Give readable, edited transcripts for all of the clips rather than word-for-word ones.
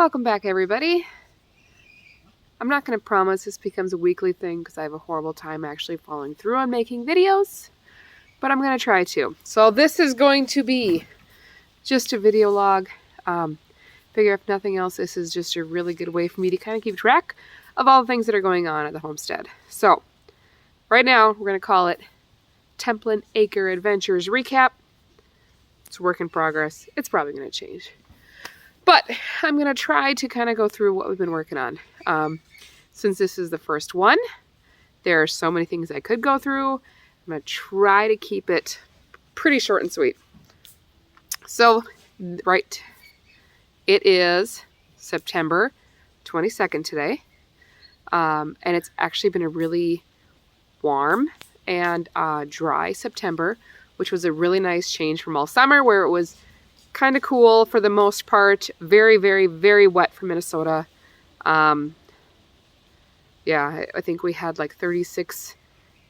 Welcome back, everybody. I'm not going to promise this becomes a weekly thing because I have a horrible time actually following through on making videos, but I'm going to try to. So this is going to be just a video log. Figure if nothing else, this is just a really good way for me to kind of keep track of all the things that are going on at the homestead. So right now we're going to call it Templin Acre Adventures Recap. It's a work in progress. It's probably going to change. But I'm going to try to kind of go through what we've been working on. Since this is the first one, there are so many things I could go through. I'm going to try to keep it pretty short and sweet. So, right, it is September 22nd today. And it's actually been a really warm and dry September, which was a really nice change from all summer where it was kind of cool for the most part. Very, very, very wet for Minnesota. Yeah, I think we had like 36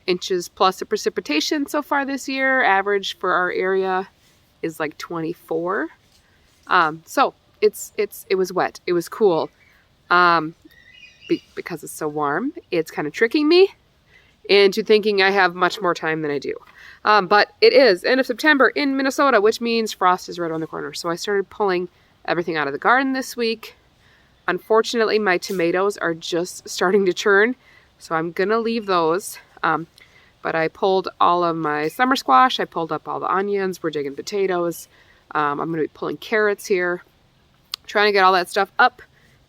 inches plus of precipitation so far this year. Average for our area is like 24. So it was wet. It was cool. Because it's so warm, it's kind of tricking me into thinking I have much more time than I do. But it is end of September in Minnesota, which means frost is right around the corner. So I started pulling everything out of the garden this week. Unfortunately, my tomatoes are just starting to churn, so I'm gonna leave those. But I pulled all of my summer squash. I pulled up all the onions. We're digging potatoes. I'm gonna be pulling carrots here, trying to get all that stuff up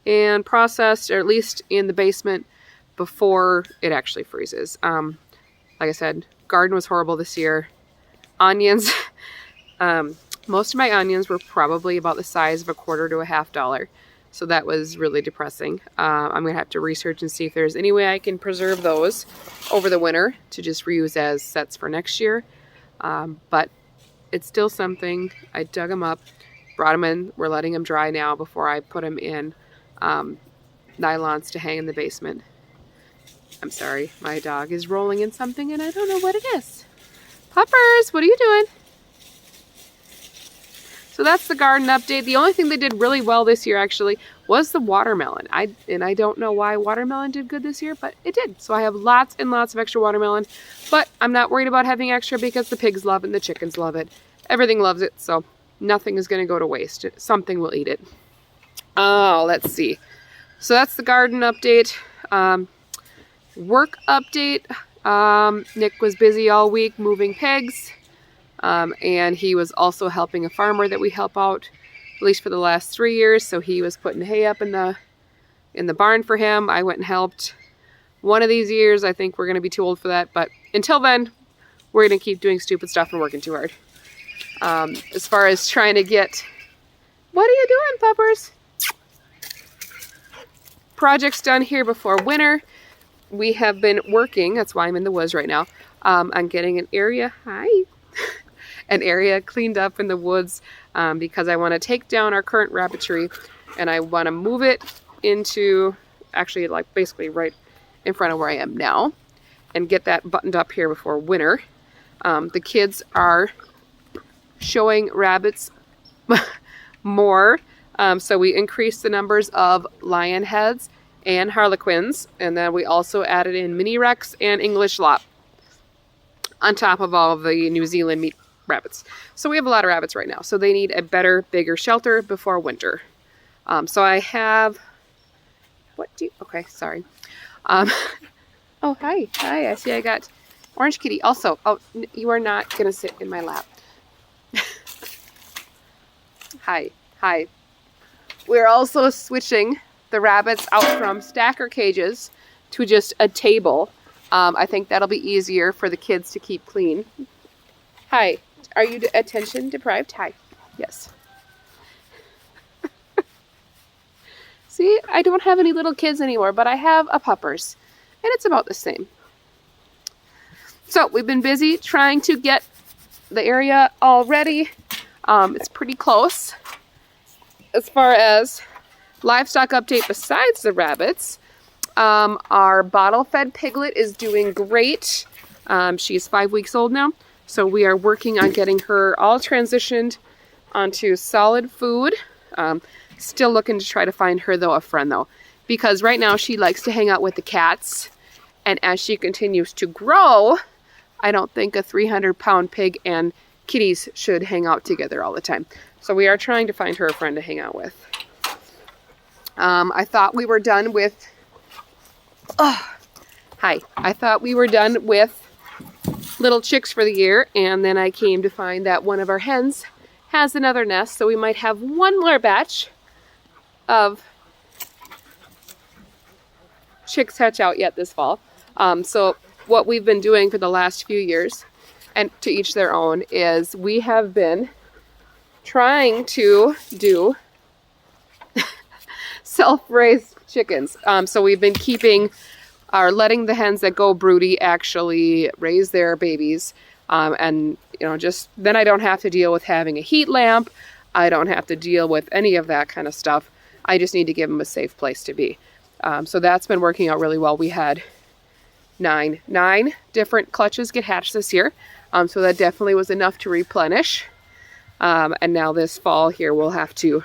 and processed, or at least in the basement before it actually freezes. Like I said, garden was horrible this year. Onions, most of my onions were probably about the size of $1/4 to $1/2. So that was really depressing. I'm going to have to research and see if there's any way I can preserve those over the winter to just reuse as sets for next year. But it's still something. I dug them up, brought them in. We're letting them dry now before I put them in nylons to hang in the basement. I'm sorry, my dog is rolling in something and I don't know what it is. Puppers, what are you doing? So that's the garden update. The only thing they did really well this year actually was the watermelon. I don't know why watermelon did good this year, but it did. So I have lots and lots of extra watermelon, but I'm not worried about having extra because the pigs love it and the chickens love it. Everything loves it, so nothing is going to go to waste. Something will eat it. Oh, let's see. So that's the garden update. Work update. Nick was busy all week moving pigs. And he was also helping a farmer that we help out, at least for the last 3 years. So he was putting hay up in the barn for him. I went and helped one of these years. I think we're going to be too old for that. But until then, we're going to keep doing stupid stuff and working too hard. As far as trying to get... What are you doing, puppers? Projects done here before winter. We have been working, that's why I'm in the woods right now, on getting an area... Hi! An area cleaned up in the woods because I want to take down our current rabbitry and I want to move it into actually like basically right in front of where I am now and get that buttoned up here before winter. The kids are showing rabbits more, so we increased the numbers of lion heads and harlequins, and then we also added in mini rex and English lop on top of all of the New Zealand meat rabbits. So we have a lot of rabbits right now. So they need a better, bigger shelter before winter. So I have, okay, sorry. Oh, hi. I see I got Orange Kitty. Also, oh, you are not going to sit in my lap. Hi. We're also switching the rabbits out from stacker cages to just a table. I think that'll be easier for the kids to keep clean. Hi. Are you attention deprived? Hi. Yes. See, I don't have any little kids anymore, but I have a puppers, and it's about the same. So we've been busy trying to get the area all ready. It's pretty close. As far as livestock update besides the rabbits, our bottle-fed piglet is doing great. She's 5 weeks old now. So we are working on getting her all transitioned onto solid food. Still looking to try to find her, though, a friend, though. Because right now she likes to hang out with the cats. And as she continues to grow, I don't think a 300-pound pig and kitties should hang out together all the time. So we are trying to find her a friend to hang out with. I thought we were done with... I thought we were done with little chicks for the year, and then I came to find that one of our hens has another nest, so we might have one more batch of chicks hatch out yet this fall. So what we've been doing for the last few years, and to each their own, is we have been trying to do self-raised chickens. So we've been letting the hens that go broody actually raise their babies. And, you know, just then I don't have to deal with having a heat lamp. I don't have to deal with any of that kind of stuff. I just need to give them a safe place to be. So that's been working out really well. We had nine different clutches get hatched this year. So that definitely was enough to replenish. And now this fall here, we'll have to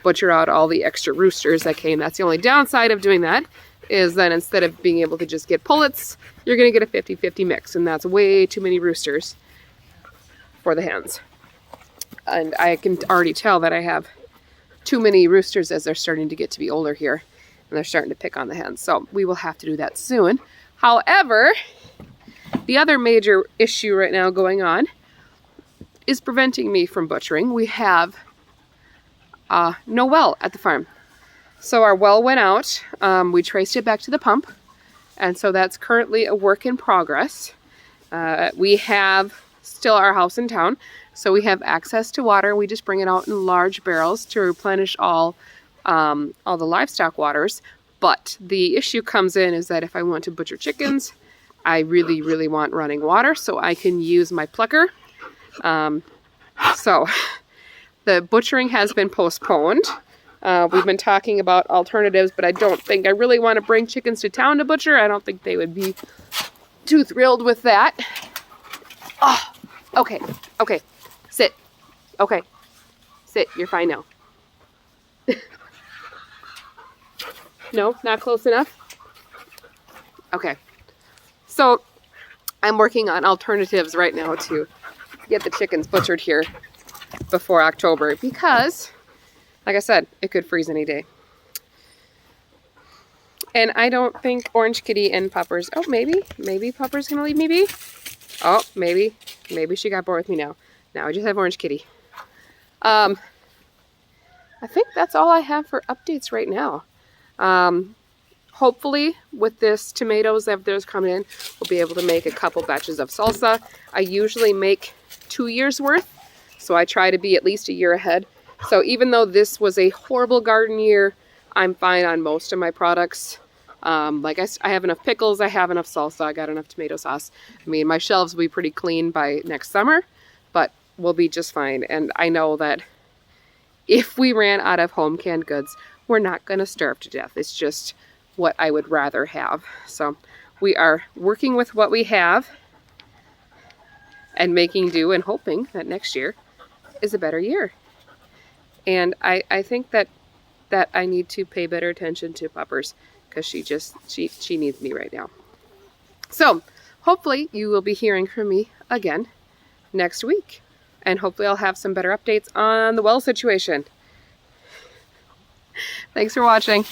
butcher out all the extra roosters that came. That's the only downside of doing that, is then instead of being able to just get pullets, you're going to get a 50-50 mix. And that's way too many roosters for the hens. And I can already tell that I have too many roosters as they're starting to get to be older here. And they're starting to pick on the hens. So we will have to do that soon. However, the other major issue right now going on is preventing me from butchering. We have no well at the farm. So our well went out. We traced it back to the pump. And so that's currently a work in progress. We have still our house in town. So we have access to water. We just bring it out in large barrels to replenish all the livestock waters. But the issue comes in is that if I want to butcher chickens, I really, really want running water so I can use my plucker. So the butchering has been postponed. We've been talking about alternatives, but I don't think I really want to bring chickens to town to butcher. I don't think they would be too thrilled with that. Oh, okay, sit. Okay, sit, you're fine now. No, not close enough? Okay. So I'm working on alternatives right now to get the chickens butchered here before October because, like I said, it could freeze any day. And I don't think Orange Kitty and Puppers... Oh, maybe Pupper's going to leave me be. Oh, maybe she got bored with me now. Now I just have Orange Kitty. I think that's all I have for updates right now. Hopefully with this tomatoes that there's coming in, we'll be able to make a couple batches of salsa. I usually make 2 years worth, so I try to be at least a year ahead. So even though this was a horrible garden year, I'm fine on most of my products. Like I have enough pickles, I have enough salsa, I got enough tomato sauce. I mean, my shelves will be pretty clean by next summer, but we'll be just fine. And I know that if we ran out of home canned goods, we're not going to starve to death. It's just what I would rather have. So we are working with what we have and making do and hoping that next year is a better year. And I think that I need to pay better attention to Puppers because she needs me right now. So hopefully you will be hearing from me again next week. And hopefully I'll have some better updates on the well situation. Thanks for watching.